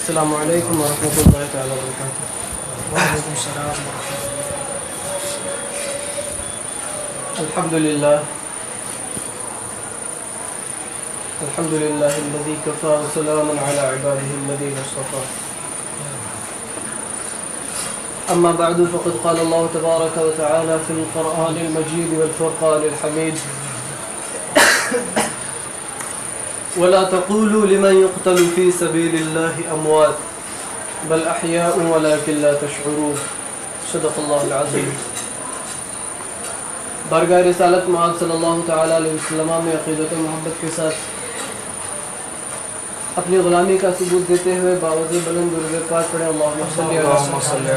السلام علیکم ورحمۃ اللہ تعالیٰ وبرکاتہ. وعلیکم السلام ورحمۃ الحمد للہ الحمد للہ الذی کفی وسلام علی عباده الذین اصطفى. اما بعد فقد قال الله تبارك وتعالى في القرآن المجيد والفرقان الحميد: ولا تقولوا لمن يقتل في سبيل الله أموات بل أحياء ولكن لا تشعرون. صدق الله العظيم. بارگاہ رسالت معاذ صلی اللہ تعالیٰ علیہ وسلم میں عقیدت و محبت کے ساتھ اپنی غلامی کا ثبوت دیتے ہوئے باوجود بلند درود پاک پڑھیں. اللہم صلی علی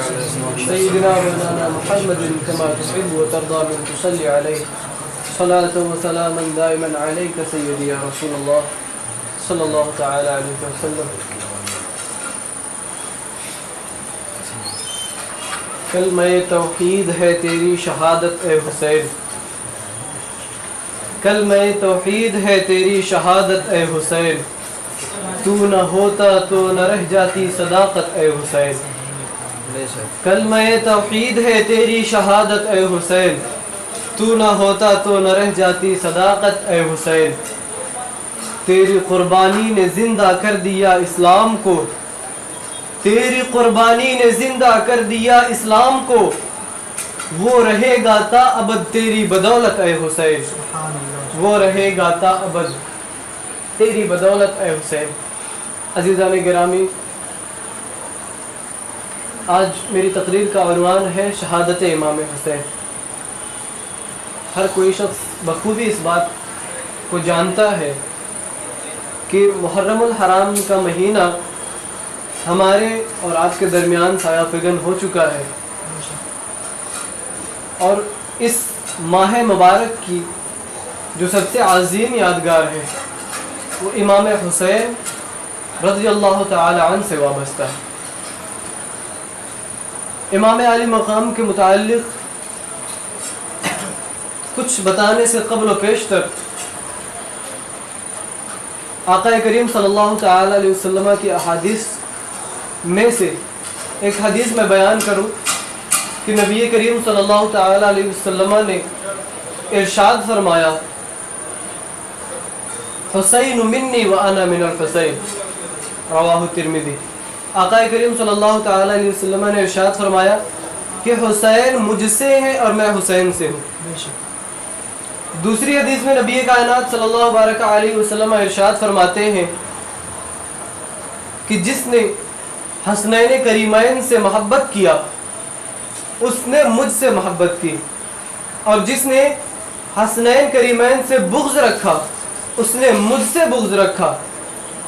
سیدنا مولانا محمد کما تحب وترضى من تصلی علیہ صلاة و سلاما دائما علیک سیدی یا رسول اللہ صلی اللہ تعالی علیہ وسلم. کلمہ توحید ہے تیری شہادت اے حسین، کلمہ توحید ہے تیری شہادت اے حسین، تو نہ ہوتا تو نہ رہ جاتی صداقت اے حسین. کلمہ توحید ہے تیری شہادت اے حسین، تو نہ ہوتا تو نہ رہ جاتی صداقت اے حسین. تیری قربانی نے زندہ کر دیا اسلام کو، تیری قربانی نے زندہ کر دیا اسلام کو، وہ رہے گا تا ابد تیری بدولت اے حسین، وہ رہے گا تا ابد تیری بدولت اے حسین. عزیزان گرامی، آج میری تقریر کا عنوان ہے شہادت امام حسین. ہر کوئی شخص بخوبی اس بات کو جانتا ہے کہ محرم الحرام کا مہینہ ہمارے اور آپ کے درمیان سایہ فگن ہو چکا ہے، اور اس ماہ مبارک کی جو سب سے عظیم یادگار ہے وہ امام حسین رضی اللہ تعالی عنہ سے وابستہ ہے. امام علی مقام کے متعلق کچھ بتانے سے قبل و پیشتر آقا کریم صلی اللہ تعالی علیہ وسلم کی احادیث میں سے ایک حدیث میں بیان کروں کہ نبی کریم صلی اللہ تعالی علیہ وسلم نے ارشاد فرمایا: حسین منی وانا من الحسین، رواہ ترمذی. آقا کریم صلی اللہ تعالی علیہ وسلم نے ارشاد فرمایا کہ حسین مجھ سے ہے اور میں حسین سے ہوں. دوسری حدیث میں نبی کائنات صلی اللہ علیہ وسلم ارشاد فرماتے ہیں کہ جس نے حسنین کریمین سے محبت کیا اس نے مجھ سے محبت کی، اور جس نے حسنین کریمین سے بغض رکھا اس نے مجھ سے بغض رکھا،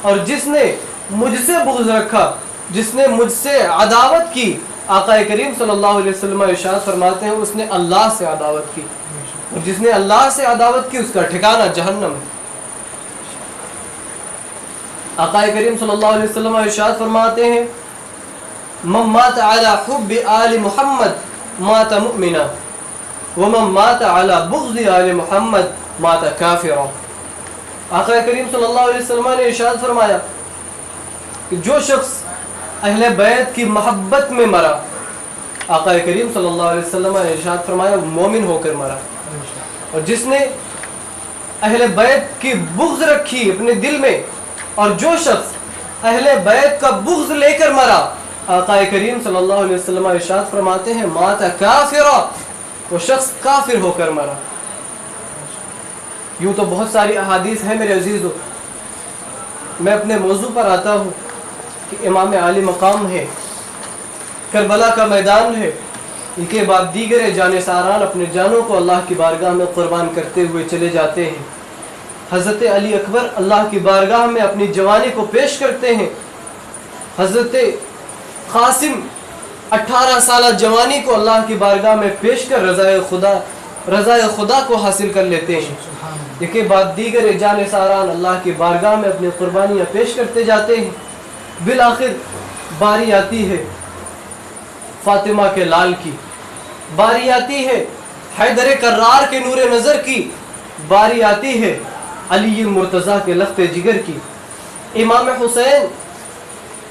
اور جس نے مجھ سے بغض رکھا، جس نے مجھ سے عداوت کی، آقا کریم صلی اللہ علیہ وسلم ارشاد فرماتے ہیں اس نے اللہ سے عداوت کی، اور جس نے اللہ سے عداوت کی اس کا ٹھکانہ جہنم ہے. آقا کریم صلی اللہ علیہ وسلم ارشاد فرماتے ہیں: من مات علی حب آل محمد مات مؤمنا ومن مات علی بغض آل محمد مات کافرا. آقا کریم صلی اللہ علیہ وسلم نے ارشاد فرمایا کہ جو شخص اہل بیت کی محبت میں مرا، آقا کریم صلی اللہ علیہ وسلم نے ارشاد فرمایا وہ مومن ہو کر مرا، اور جس نے اہل بیت کی بغض رکھی اپنے دل میں اور جو شخص اہل بیت کا بغض لے کر مرا، آقا کریم صلی اللہ علیہ وسلم ارشاد فرماتے ہیں مات کافرا، وہ شخص کافر ہو کر مرا. یوں تو بہت ساری احادیث ہیں میرے عزیزو. میں اپنے موضوع پر آتا ہوں کہ امام عالی مقام ہے، کربلا کا میدان ہے، ان کے بعد دیگر جانثاران اپنے جانوں کو اللہ کی بارگاہ میں قربان کرتے ہوئے چلے جاتے ہیں. حضرت علی اکبر اللہ کی بارگاہ میں اپنی جوانی کو پیش کرتے ہیں. حضرت قاسم 18 سالہ جوانی کو اللہ کی بارگاہ میں پیش کر رضا خدا کو حاصل کر لیتے ہیں. اس کے بعد دیگر جانثاران اللہ کی بارگاہ میں اپنی قربانیاں پیش کرتے جاتے ہیں. بالآخر باری آتی ہے فاطمہ کے لال کی، باری آتی ہے حیدر کرار کے نور نظر کی، باری آتی ہے علی مرتضیٰ کے لخت جگر کی. امام حسین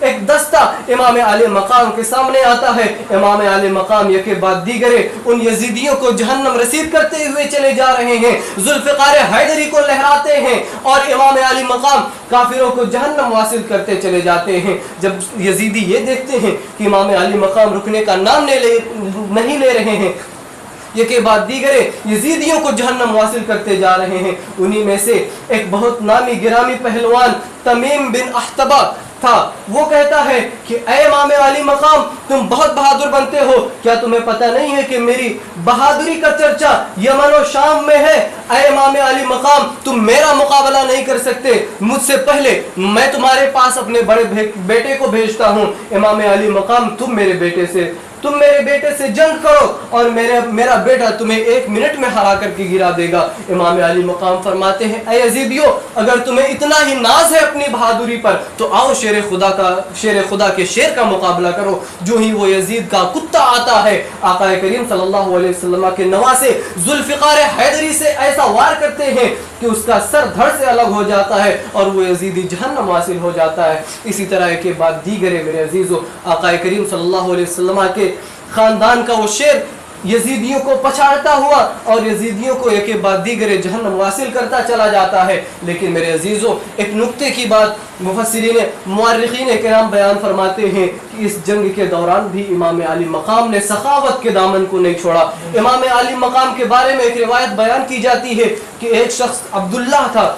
ایک دستہ امام علی مقام کے سامنے آتا ہے. امام علی مقام یکے بعد دیگرے ان یزیدیوں کو جہنم رسید کرتے ہوئے چلے جا رہے ہیں, ذوالفقار حیدری کو لہراتے ہیں, اور امام علی مقام کافروں کو جہنم واصل کرتے چلے جاتے ہیں. جب یزیدی یہ دیکھتے ہیں کہ امام علی مقام رکنے کا نام نہیں لے رہے ہیں, یہ کے بعد دیگرے یزیدیوں کو جہنم واصل کرتے جا رہے ہیں, انہی میں سے ایک بہت نامی گرامی پہلوان تمیم بن احتبا تھا. وہ کہتا ہے کہ اے امام علی مقام, تم بہت بہادر بنتے ہو, کیا تمہیں پتہ نہیں ہے کہ میری بہادری کا چرچا یمن و شام میں ہے؟ اے امام علی مقام, تم میرا مقابلہ نہیں کر سکتے, مجھ سے پہلے میں تمہارے پاس اپنے بڑے بیٹے کو بھیجتا ہوں. امام علی مقام, تم میرے بیٹے سے جنگ کرو اور میرا بیٹا تمہیں 1 منٹ میں ہرا کر کے گرا دے گا. امام علی مقام فرماتے ہیں, اے یزیدیو, اگر تمہیں اتنا ہی ناز ہے اپنی بہادری پر تو آؤ شیر خدا کے شیر کا مقابلہ کرو. جو ہی وہ یزید کا کتا آتا ہے, آقا کریم صلی اللہ علیہ وسلم کے نواسے ذوالفقار حیدری سے ایسا وار کرتے ہیں کہ اس کا سر دھڑ سے الگ ہو جاتا ہے اور وہ یزیدی جہنم حاصل ہو جاتا ہے. اسی طرح کے بعد دیگرے میرے عزیزو, آقا کریم صلی اللہ علیہ وسلم کے خاندان کا وہ شیر یزیدیوں کو پچھاڑتا ہوا اور یزیدیوں کو ایک بعد دیگرے جہنم واصل کرتا چلا جاتا ہے. لیکن میرے عزیزو, ایک نکتے کی بات مفسرین مورخین کرام بیان فرماتے ہیں کہ اس جنگ کے دوران بھی امام علی مقام نے سخاوت کے دامن کو نہیں چھوڑا. امام علی مقام کے بارے میں ایک روایت بیان کی جاتی ہے کہ ایک شخص عبداللہ تھا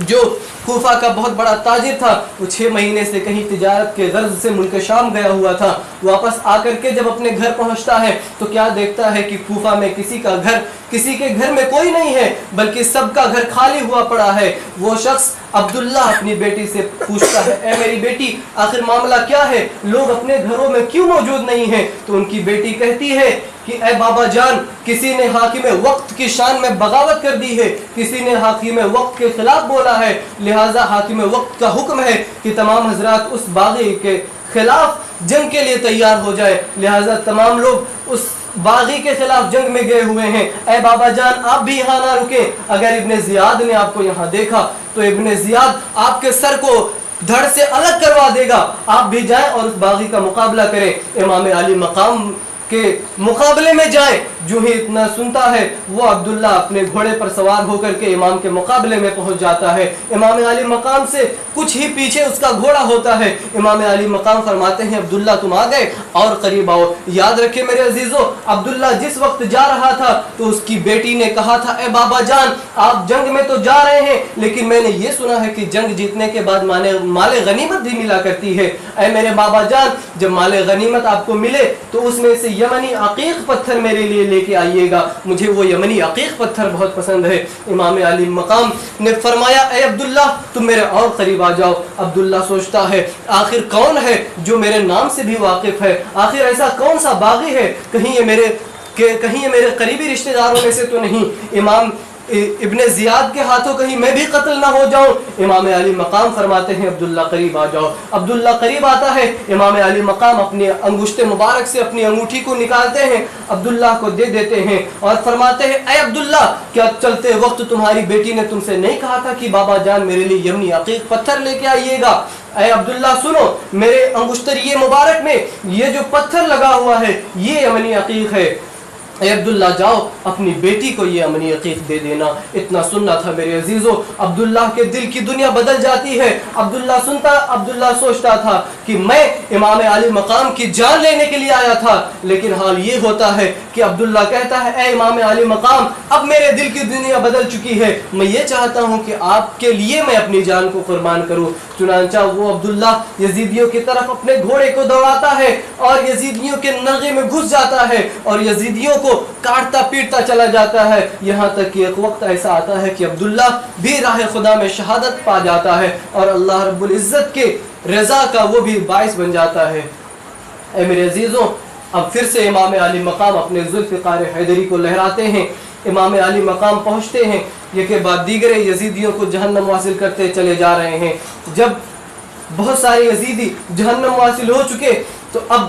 جو کوفہ کا بہت بڑا تاجر تھا. وہ 6 مہینے سے کہیں تجارت کے غرض سے ملک شام گیا ہوا تھا. واپس آ کر کے جب اپنے گھر پہنچتا ہے تو کیا دیکھتا ہے کہ کوفہ میں کسی کے گھر میں کوئی نہیں ہے, بلکہ سب کا گھر خالی ہوا پڑا ہے. وہ شخص عبداللہ اپنی بیٹی سے پوچھتا ہے, اے میری بیٹی, آخر معاملہ کیا ہے, لوگ اپنے گھروں میں کیوں موجود نہیں ہیں؟ تو ان کی بیٹی کہتی ہے کہ اے بابا جان, کسی نے حاکم وقت کی شان میں بغاوت کر دی ہے, کسی نے حاکم وقت کے خلاف بولا ہے, لہٰذا حاکم وقت کا حکم ہے کہ تمام حضرات اس باغی کے خلاف جنگ کے لیے تیار ہو جائے. لہٰذا تمام لوگ اس باغی کے خلاف جنگ میں گئے ہوئے ہیں. اے بابا جان, آپ بھی یہاں نہ رکیں, اگر ابن زیاد نے آپ کو یہاں دیکھا تو ابن زیاد آپ کے سر کو دھڑ سے الگ کروا دے گا, آپ بھی جائیں اور اس باغی کا مقابلہ کریں. امام علی مقام کے مقابلے میں جائیں. جو ہی اتنا سنتا ہے وہ عبداللہ اپنے گھوڑے پر سوار ہو کر کے امام کے مقابلے میں پہنچ جاتا ہے. امام علی مقام سے کچھ ہی پیچھے اس کا گھوڑا ہوتا ہے. امام علی مقام فرماتے ہیں, عبداللہ تم آ گئے, اور قریب آؤ. یاد رکھے میرے عزیزو, عبداللہ جس وقت جا رہا تھا تو اس کی بیٹی نے کہا تھا, اے بابا جان, آپ جنگ میں تو جا رہے ہیں, لیکن میں نے یہ سنا ہے کہ جنگ جیتنے کے بعد مال غنیمت بھی ملا کرتی ہے. اے میرے بابا جان, جب مال غنیمت آپ کو ملے تو اس میں سے یمنی عقیق پتھر میرے لیے لے کے آئیے گا, مجھے وہ یمنی عقیق پتھر بہت پسند ہے. امام علی مقام نے فرمایا, اے عبداللہ, تم میرے اور قریب آ جاؤ. عبداللہ سوچتا ہے, آخر کون ہے جو میرے نام سے بھی واقف ہے, آخر ایسا کون سا باغی ہے, کہیں یہ میرے قریبی رشتہ داروں میں سے تو نہیں, امام ابن زیاد کے ہاتھوں کہیں میں بھی قتل نہ ہو جاؤں. امام علی مقام فرماتے ہیں, عبداللہ قریب آ جاؤ. عبداللہ قریب آتا ہے. امام علی مقام اپنی انگشت مبارک سے اپنی انگوٹھی کو نکالتے ہیں, عبداللہ کو دے دیتے ہیں اور فرماتے ہیں, اے عبداللہ, کیا چلتے وقت تمہاری بیٹی نے تم سے نہیں کہا تھا کہ بابا جان میرے لیے یمنی عقیق پتھر لے کے آئیے گا؟ اے عبداللہ سنو, میرے انگشتریے مبارک میں یہ جو پتھر لگا ہوا ہے یہ یمنی عقیق ہے. اے عبداللہ, جاؤ اپنی بیٹی کو یہ امنی عقیق دے دینا. اتنا سننا تھا میرے عزیزو, عبداللہ کے دل کی دنیا بدل جاتی ہے. عبداللہ سوچتا تھا کہ میں امام علی مقام کی جان لینے کے لیے آیا تھا, لیکن حال یہ ہوتا ہے کہ عبداللہ کہتا ہے, اے امام علی مقام, اب میرے دل کی دنیا بدل چکی ہے, میں یہ چاہتا ہوں کہ آپ کے لیے میں اپنی جان کو قربان کروں. چنانچہ وہ عبداللہ یزیدیوں کی طرف اپنے گھوڑے کو دوڑاتا ہے اور یزیدیوں کے نغے میں گھس جاتا ہے اور یزیدیوں کو کاٹتا پیٹتا چلا جاتا ہے, یہاں تک کہ ایک وقت ایسا آتا ہے کہ عبداللہ بھی راہ خدا میں شہادت پا جاتا ہے اور اللہ رب العزت کے رضا کا وہ بھی باعث بن جاتا ہے. اے میرے عزیزوں, اب پھر سے امام علی مقام اپنے ذوالفقار حیدری کو لہراتے ہیں. امام علی مقام پہنچتے ہیں, یہ کے بعد دیگرے یزیدیوں کو جہنم واصل کرتے چلے جا رہے ہیں. جب بہت سارے یزیدی جہنم واصل ہو چکے تو اب